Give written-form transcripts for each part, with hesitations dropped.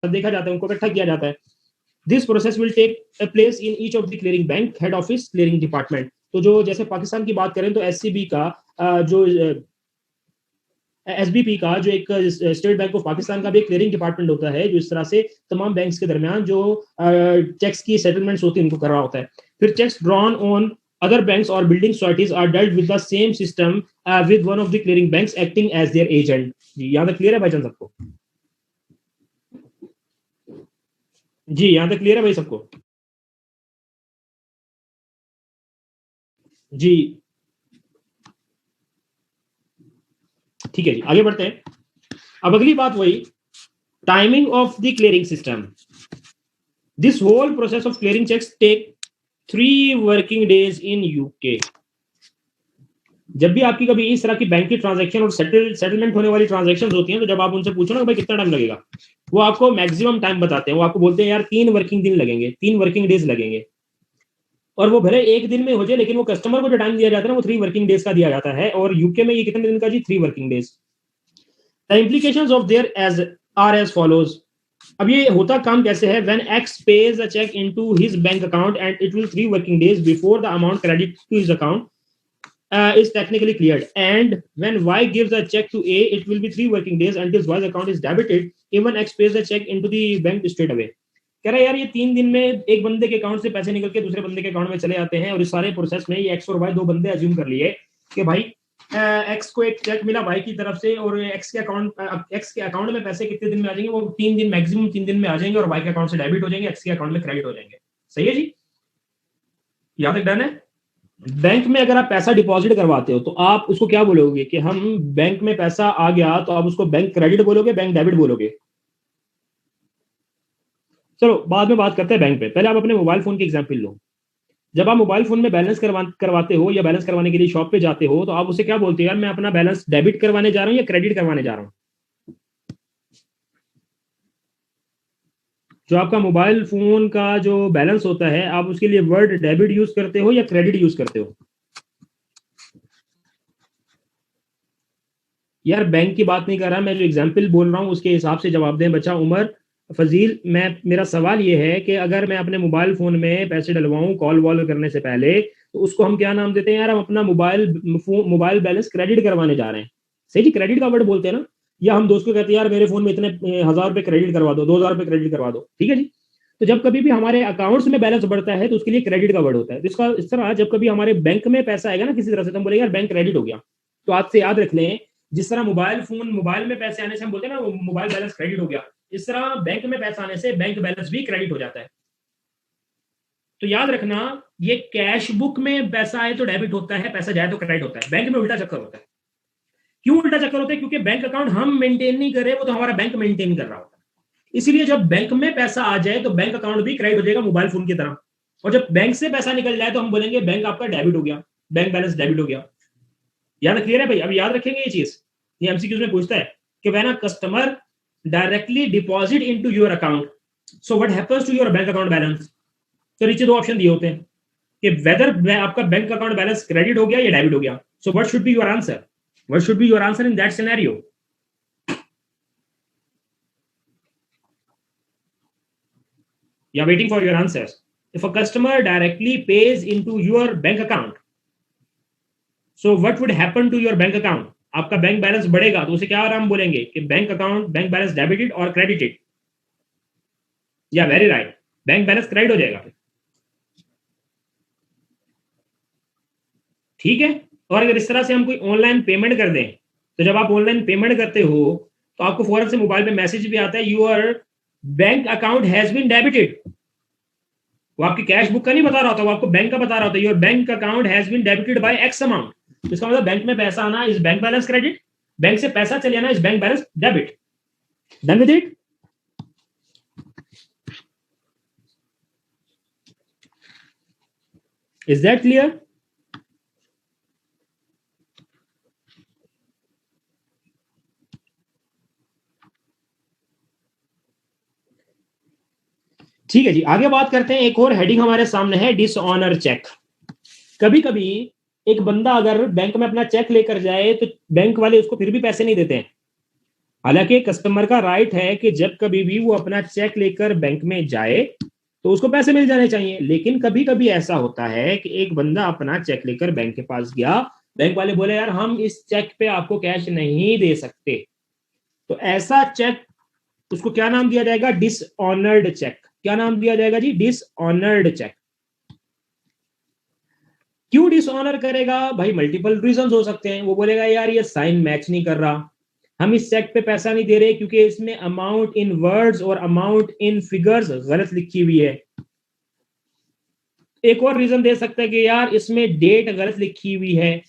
देखा जाता है, उनको इकट्ठा किया जाता है। This process will take place in each of the clearing bank head office clearing department. तो जो जैसे पाकिस्तान की बात करें तो एससीबी का जो एसबीपी का जो एक स्टेट बैंक ऑफ पाकिस्तान का भी एक क्लियरिंग डिपार्टमेंट होता है, जो इस तरह से तमाम बैंक्स के दरमियान जो चेक्स की सेटलमेंट्स होती है उनको कर रहा होता है। फिर cheques drawn on other banks or building societies are dealt with the same system with one of the clearing banks acting as their agent। यहाँ तक क्लियर है भाईजान सबको? जी यहाँ तक क्लियर है भाई सबको? जी ठीक है जी, आगे बढ़ते हैं। अब अगली बात वही timing of the clearing system. This whole process of clearing cheques take 3 working days in UK. जब भी आपकी कभी इस तरह की बैंक की ट्रांजैक्शन और सेटलमेंट होने वाली ट्रांजैक्शन होती हैं, तो जब आप उनसे पूछो ना भाई कितना टाइम लगेगा, वो आपको मैक्सिमम टाइम बताते हैं। वो आपको बोलते हैं यार 3 वर्किंग दिन लगेंगे, 3 वर्किंग डेज लगेंगे। और वो भले एक दिन में हो जाए, लेकिन वो कस्टमर को जो टाइम दिया जाता है ना, वो 3 वर्किंग डेज का दिया जाता है। और यूके में ये कितने दिन का जी? 3 working days. The implications of there are as follows. अब ये होता काम कैसे है? When X pays a cheque into his bank account and it will 3 working days before the amount credit to his account is technically cleared, and when Y gives a check to A, it will be 3 working days until Y's account is debited, even X pays the check into the bank straight away। कह रहा है यार ये 3 दिन में एक बंदे के अकाउंट से पैसे निकल के दूसरे बंदे के अकाउंट में चले जाते हैं, और इस सारे प्रोसेस में ये X और Y दो बंदे अज्यूम कर लिए कि भाई X को एक चेक मिला Y की तरफ से, और X के अकाउंट में पैसे कितने दिन में आ जाएंगे? वो 3 दिन, मैक्सिमम 3 दिन में आ जाएंगे, और Y के अकाउंट से डेबिट हो जाएंगे, X के अकाउंट में क्रेडिट हो जाएंगे। सही है जी? यहाँ तक डन है? बैंक में अगर आप पैसा डिपॉजिट करवाते हो तो आप उसको क्या बोलोगे कि हम बैंक में पैसा आ गया, तो आप उसको बैंक क्रेडिट बोलोगे, बैंक डेबिट बोलोगे? चलो बाद में बात करते हैं बैंक पे। पहले आप अपने मोबाइल फोन की एग्जांपल लो। जब आप मोबाइल फोन में बैलेंस करवाते हो या बैलेंस करवाने के लिए शॉप पे जाते हो, तो आप उसे क्या बोलते हो? यार मैं अपना बैलेंस डेबिट करवाने जा रहा हूं या क्रेडिट करवाने जा रहा हूं? जो आपका मोबाइल फोन का जो बैलेंस होता है, आप उसके लिए वर्ड डेबिट यूज करते हो या क्रेडिट यूज करते हो? यार बैंक की बात नहीं कर रहा, मैं जो एग्जाम्पल बोल रहा हूँ उसके हिसाब से जवाब दें बच्चा। उमर फजील, मेरा सवाल ये है कि अगर मैं अपने मोबाइल फोन में पैसे डलवाऊं कॉल वॉल करने से पहले, तो उसको हम क्या नाम देते हैं? यार हम अपना मोबाइल बैलेंस क्रेडिट करवाने जा रहे हैं। सही जी, क्रेडिट का वर्ड बोलते हैं ना। या हम दोस्त को कहते हैं यार मेरे फोन में इतने 1000 रुपए क्रेडिट करवा दो, 2000 रुपए क्रेडिट करवा दो। ठीक है जी। तो जब कभी भी हमारे अकाउंट्स में बैलेंस बढ़ता है, तो उसके लिए क्रेडिट का वर्ड होता है। तो इसका इस तरह जब कभी हमारे बैंक में पैसा आएगा ना किसी तरह से, तो हम बोलेंगे यार बैंक क्रेडिट हो गया। तो आज से याद रख लें, जिस तरह मोबाइल में पैसे आने से हम बोलते हैं ना मोबाइल बैलेंस क्रेडिट हो गया, इस तरह बैंक में पैसा आने से बैंक बैलेंस भी क्रेडिट हो जाता है। तो याद रखना, ये कैश बुक में पैसा आए तो डेबिट होता है, पैसा जाए तो क्रेडिट होता है। बैंक में उल्टा चक्कर होता है। क्यों उल्टा चक्कर होता है? क्योंकि बैंक अकाउंट हम मेंटेन नहीं कर रहे, वो तो हमारा बैंक मेंटेन कर रहा होता है। इसलिए जब बैंक में पैसा आ जाए तो बैंक अकाउंट भी क्रेडिट हो जाएगा मोबाइल फोन की तरह। और जब बैंक से पैसा निकल जाए तो हम बोलेंगे बैंक आपका डेबिट हो गया, बैंक बैलेंस डेबिट हो गया। याद क्लियर है भाई? अब याद रखेंगे ये चीज। ये एमसीक्यूज में पूछता है कि when a customer directly deposit into your account, so what happens to your bank account balance? तो नीचे 2 ऑप्शन दिए होते हैं कि वेदर आपका बैंक अकाउंट बैलेंस क्रेडिट हो गया या डेबिट हो गया। So what should be your answer? What should be your answer in that scenario? You are waiting for your answers. If a customer directly pays into your bank account, so what would happen to your bank account? आपका bank balance बढ़ेगा, तो उसे क्या हम बोलेंगे कि bank account bank balance debited और credited? या very right, bank balance credit हो जाएगा। ठीक है। और अगर इस तरह से हम कोई ऑनलाइन पेमेंट कर दें, तो जब आप ऑनलाइन पेमेंट करते हो तो आपको फौरन से मोबाइल पे मैसेज भी आता है your bank account has been debited. वो आपकी कैश बुक का नहीं बता रहा होता, वो आपको बैंक का बता रहा होता है, your bank account has been debited by X amount. तो इसका मतलब बैंक में पैसा आना is bank balance credit, bank से पैसा चले आना is bank balance debit. Done with it? Is that clear? ठीक है जी, आगे बात करते हैं। एक और हेडिंग हमारे सामने है डिसऑनर चेक। कभी कभी एक बंदा अगर बैंक में अपना चेक लेकर जाए तो बैंक वाले उसको फिर भी पैसे नहीं देते हैं। हालांकि कस्टमर का राइट है कि जब कभी भी वो अपना चेक लेकर बैंक में जाए तो उसको पैसे मिल जाने चाहिए, लेकिन कभी कभी ऐसा होता है कि एक बंदा अपना चेक लेकर बैंक के पास गया, बैंक वाले बोले यार हम इस चेक पे आपको कैश नहीं दे सकते, तो ऐसा चेक, उसको क्या नाम दिया जाएगा? Dishonoured cheque. क्या नाम दिया जाएगा जी? Dishonoured cheque. क्यों डिसऑनर करेगा भाई? मल्टीपल रीजन हो सकते हैं। वो बोलेगा यार ये साइन मैच नहीं कर रहा, हम इस चेक पे पैसा नहीं दे रहे क्योंकि इसमें अमाउंट इन वर्ड्स और अमाउंट इन फिगर्स गलत लिखी हुई है। एक और रीजन दे सकता है कि यार इसमें डेट गलत लिखी हुई है,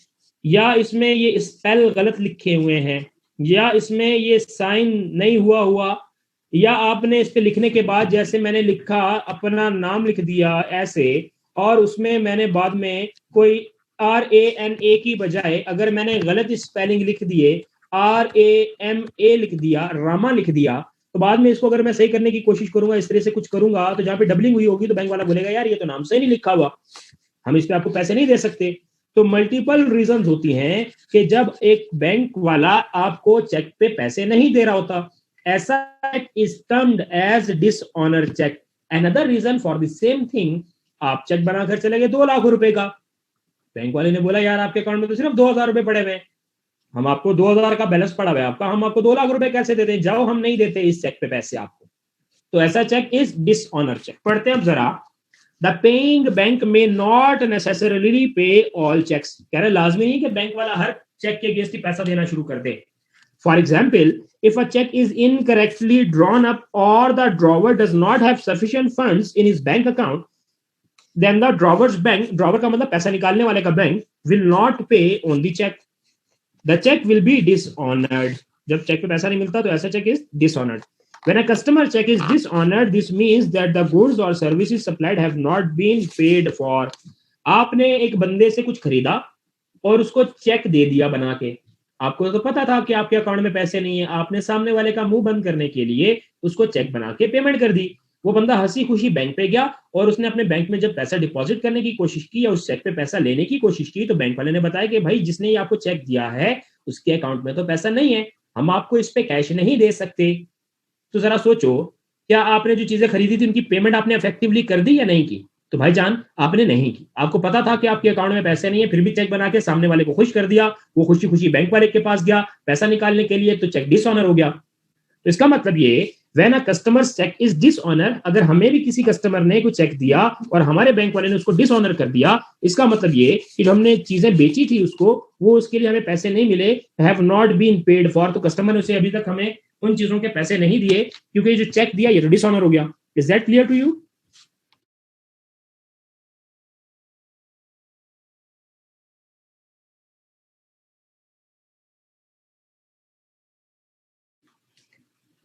या इसमें ये स्पेल गलत लिखे हुए हैं, या इसमें ये साइन नहीं हुआ हुआ, या आपने इस पे लिखने के बाद जैसे मैंने लिखा अपना नाम लिख दिया ऐसे, और उसमें मैंने बाद में कोई RANA की बजाय अगर मैंने गलत स्पेलिंग लिख दिए, RAMA लिख दिया, रामा लिख दिया, तो बाद में इसको अगर मैं सही करने की कोशिश करूंगा, इस तरह से कुछ करूंगा, तो जहां पे डबलिंग हुई होगी तो बैंक वाला बोलेगा यार ये तो नाम सही नहीं लिखा हुआ, हम इस पे आपको पैसे नहीं दे सकते। तो मल्टीपल रीजंस होती हैं कि जब एक बैंक वाला आपको चेक पे पैसे नहीं दे रहा होता, ऐसा is termed as dishonour cheque. Another reason for the same thing, आप चेक बनाकर चले गए 2 लाख रुपए का, बैंक वाले ने बोला यार आपके अकाउंट में तो सिर्फ 2,000 रुपए पड़े हुए हैं, हम आपको 2,000 का बैलेंस पड़ा हुआ है आपका, हम आपको 2 लाख रुपए कैसे देते हैं, जाओ हम नहीं देते इस चेक पे पैसे आपको। तो ऐसा चेक इज डिसऑनर चेक। पढ़ते हैं अब जरा। द पेइंग बैंक में नॉट नेसेसरीली पे ऑल चेक्स। कह रहे लाजमी नहीं कि बैंक वाला हर चेक के अगेंस्ट ही पैसा देना शुरू कर दे। For example, if a check is incorrectly drawn up or the drawer does not have sufficient funds in his bank account, then the drawer's bank, drawer का मतलब पैसा निकालने वाले का bank, will not pay on the check. The check will be dishonored. जब check पे पैसा नहीं मिलता तो ऐसा check is dishonored. When a customer check is dishonored, this means that the goods or services supplied have not been paid for. आपने एक बंदे से कुछ खरीदा और उसको चेक दे दिया बना के, आपको तो पता था कि आपके अकाउंट में पैसे नहीं है, आपने सामने वाले का मुंह बंद करने के लिए उसको चेक बना के पेमेंट कर दी। वो बंदा हंसी खुशी बैंक पे गया और उसने अपने बैंक में जब पैसा डिपॉजिट करने की कोशिश की या उस चेक पे पैसा लेने की कोशिश की, तो बैंक वाले ने बताया कि भाई जिसने ये आपको चेक दिया है उसके अकाउंट में तो पैसा नहीं है, हम आपको इस पे कैश नहीं दे सकते। तो जरा सोचो, क्या आपने जो चीजें खरीदी थी उनकी पेमेंट आपने इफेक्टिवली कर दी या नहीं की? तो भाईजान आपने नहीं की, आपको पता था कि आपके अकाउंट में पैसे नहीं है, फिर भी चेक बना के सामने वाले को खुश कर दिया, वो खुशी खुशी बैंक वाले के पास गया पैसा निकालने के लिए, तो चेक डिसऑनर हो गया। तो इसका मतलब ये, when a customer cheque is dishonour, अगर हमें भी किसी कस्टमर ने कोई चेक दिया और हमारे बैंक वाले ने उसको डिसऑनर कर दिया, इसका मतलब ये कि जो हमने चीजें बेची थी उसको, वो उसके लिए हमें पैसे नहीं मिले, have not been paid for, तो कस्टमर ने उसे अभी तक हमें उन चीजों के पैसे नहीं दिए क्योंकि जो चेक दिया ये तो डिसऑनर हो गया। Is that clear to you?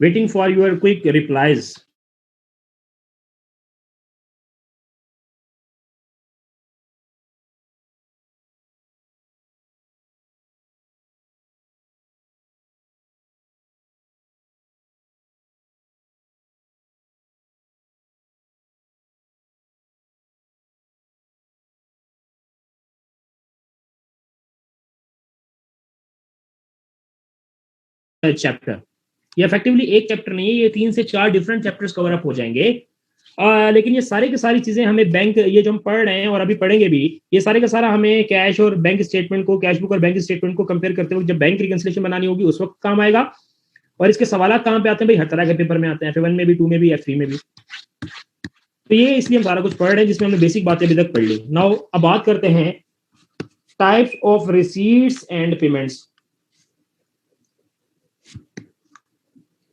Waiting for your quick replies. Chapter, ये इफेक्टिवली एक चैप्टर नहीं है, ये 3 से 4 डिफरेंट चैप्टर्स कवर अप हो जाएंगे। लेकिन ये सारी की सारी चीजें हमें बैंक, ये जो हम पढ़ रहे हैं और अभी पढ़ेंगे भी, ये सारे का सारा हमें कैश और बैंक स्टेटमेंट को, कैश बुक और बैंक स्टेटमेंट को कंपेयर करते हुए जब बैंक रिकंसिलिएशन बनानी होगी उस वक्त काम आएगा। और इसके सवाल कहाँ पे आते हैं भाई? हर तरह के पेपर में आते हैं, F1 में भी, 2 में भी, F3 में भी। तो ये इसलिए हम सारा कुछ पढ़ रहे हैं जिसमें हमने बेसिक बातें अभी तक पढ़ ली। नाउ अब बात करते हैं types of receipts and payments.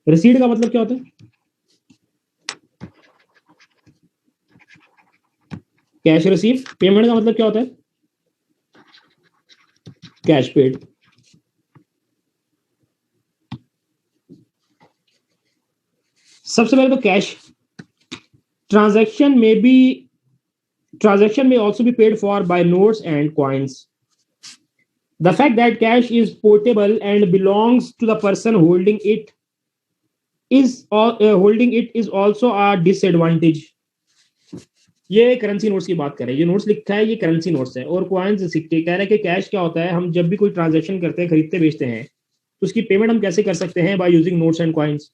Receipt का मतलब क्या होता है? Cash receive. पेमेंट का मतलब क्या होता है? Cash paid. सबसे पहले तो cash transaction may also be paid for by notes and coins. The fact that cash is portable and belongs to the person holding it is also a disadvantage. ये currency notes की बात करें, ये notes लिखा है, ये currency notes है, और कॉइन्स सिक्के। कह रहे हैं कि कैश क्या होता है, हम जब भी कोई ट्रांजैक्शन करते हैं, खरीदते बेचते हैं, तो उसकी पेमेंट हम कैसे कर सकते हैं? By using notes and coins.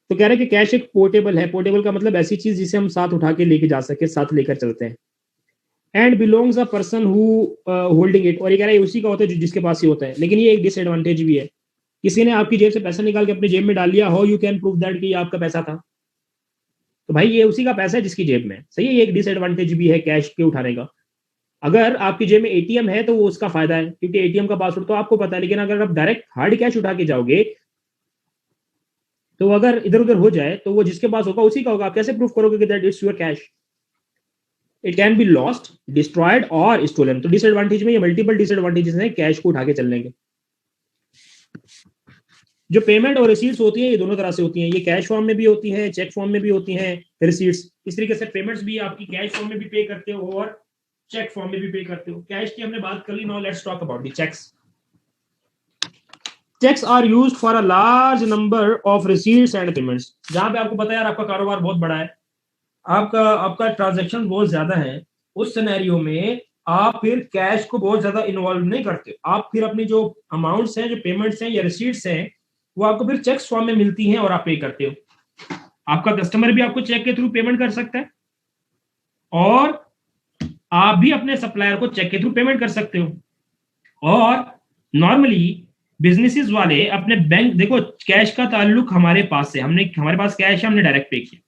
तो कह रहे हैं कि कैश एक पोर्टेबल है। पोर्टेबल का मतलब ऐसी चीज जिसे हम साथ उठा के लेके जा सके, साथ लेकर चलते हैं। And belongs a person who holding it, और ये कह रहा है उसी का होता है जो जिसके पास ही होता है। लेकिन ये एक डिसएडवांटेज भी है, किसी ने आपकी जेब से पैसा निकाल के अपनी जेब में डाल लिया, how you can prove that कि ये आपका पैसा था? तो भाई ये उसी का पैसा है जिसकी जेब में, सही है। ये एक डिसएडवांटेज भी है कैश के उठाने का। अगर आपकी जेब में एटीएम है तो वो उसका फायदा है, क्योंकि एटीएम का पासवर्ड तो आपको पता है। लेकिन अगर आप डायरेक्ट हार्ड कैश उठा के जाओगे तो अगर इधर उधर हो जाए तो वो जिसके पास होगा उसी का होगा। आप कैसे प्रूफ करोगे कि that it's your cash? It can be lost, destroyed और स्टोलन। तो डिसएडवांटेज में ये मल्टीपल डिसएडवांटेजेस हैं कैश को उठा के चलने के। जो पेमेंट और रिसीट्स होती है ये दोनों तरह से होती हैं। ये कैश फॉर्म में भी होती है, चेक फॉर्म में भी होती हैं रिसीट्स। इस तरीके से पेमेंट्स भी आपकी कैश फॉर्म में भी पे करते हो और चेक फॉर्म में भी पे करते हो। कैश की हमने बात कर ली, now let's talk about the cheques. Cheques are used for a large number of receipts and payments. जहां पे आपको पता है यार आपका कारोबार बहुत बड़ा है, आपका आपका ट्रांजैक्शन बहुत ज्यादा है, उस सिनेरियो में आप फिर कैश को बहुत ज्यादा इन्वॉल्व नहीं करते। आप फिर अपनी जो अमाउंट्स हैं, जो पेमेंट्स हैं या रिसीट्स हैं, वो आपको फिर चेक्स फॉर्म में मिलती हैं और आप पे करते हो। आपका कस्टमर भी आपको चेक के थ्रू पेमेंट कर सकता है और आप भी अपने सप्लायर को चेक के थ्रू पेमेंट कर सकते हो। और नॉर्मली बिजनेसेस वाले अपने बैंक, देखो कैश का ताल्लुक हमारे पास से, हमारे पास कैश है, हमने डायरेक्ट पे किया।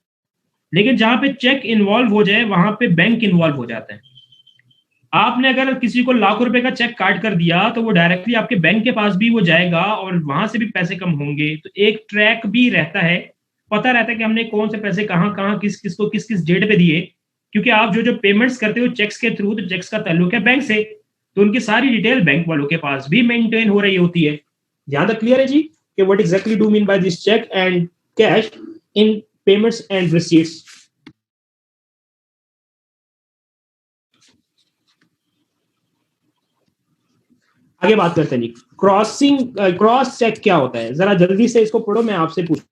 लेकिन जहां पे चेक इन्वॉल्व हो जाए वहां पे बैंक इन्वॉल्व हो जाता है। आपने अगर किसी को लाखों रुपए का चेक काट कर दिया तो वो डायरेक्टली आपके बैंक के पास भी वो जाएगा और वहां से भी पैसे कम होंगे। तो एक ट्रैक भी रहता है, पता रहता है कि हमने कौन से पैसे कहाँ कहाँ किस किस को किस किस डेट पे दिए। क्योंकि आप जो जो पेमेंट्स करते हो चेक्स के थ्रू, तो चेक्स का ताल्लुक है बैंक से, तो उनकी सारी डिटेल बैंक वालों के पास भी मेंटेन हो रही होती है। यहां तक क्लियर है जी कि what exactly do mean by this cheque and cash in payments and receipts? आगे बात करते हैं जी, क्रॉस चेक क्या होता है? जरा जल्दी से इसको पढ़ो, मैं आपसे पूछ।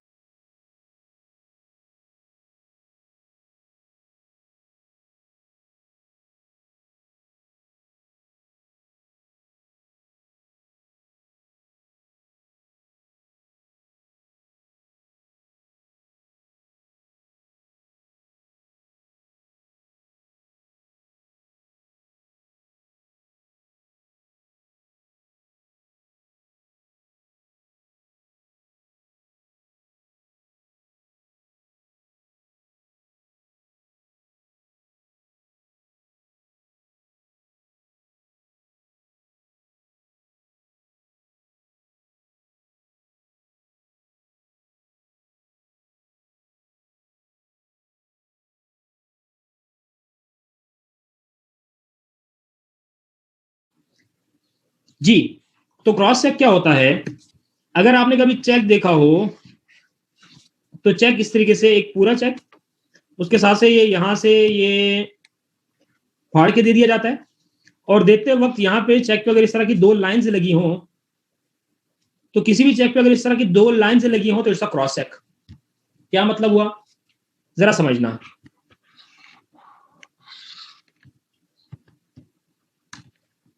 जी, तो क्रॉस चेक क्या होता है? अगर आपने कभी चेक देखा हो तो चेक इस तरीके से, एक पूरा चेक, उसके साथ से ये यहां से ये फाड़ के दे दिया जाता है और देते वक्त यहाँ पे चेक पे अगर इस तरह की दो लाइंस लगी हो, तो किसी भी चेक पे अगर इस तरह की दो लाइंस लगी हो तो इसका क्रॉस चेक। क्या मतलब हुआ, जरा समझना।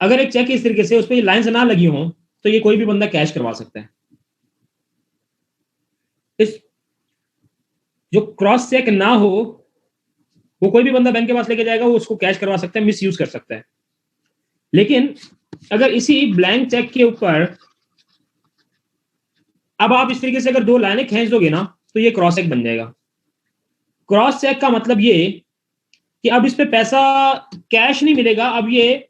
अगर एक चेक इस तरीके से उस पर लाइंस ना लगी हो तो ये कोई भी बंदा कैश करवा सकता है। इस जो क्रॉस चेक ना हो वो कोई भी बंदा बैंक के पास लेके जाएगा, वो उसको कैश करवा सकता है, मिस यूज कर सकता है। लेकिन अगर इसी ब्लैंक चेक के ऊपर अब आप इस तरीके से अगर दो लाइनें खींच दोगे ना तो ये क्रॉस चेक बन जाएगा। क्रॉस चेक का मतलब ये कि अब इस पे पैसा कैश नहीं मिलेगा, अब ये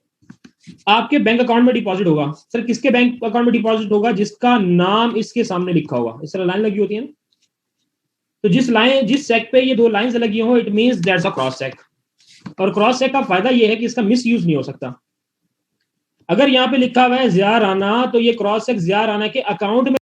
आपके बैंक अकाउंट में डिपॉजिट होगा। सर किसके बैंक अकाउंट में डिपॉजिट होगा? जिसका नाम इसके सामने लिखा होगा, इस तरह लाइन लगी होती है ना, तो जिस चेक पे ये दो लाइंस लगी हो, it means that's a cross cheque. और क्रॉस चेक का फायदा ये है कि इसका मिस यूज नहीं हो सकता। अगर यहाँ पे लिखा हुआ है जिया राना, तो ये क्रॉस चेक जिया राना के अकाउंट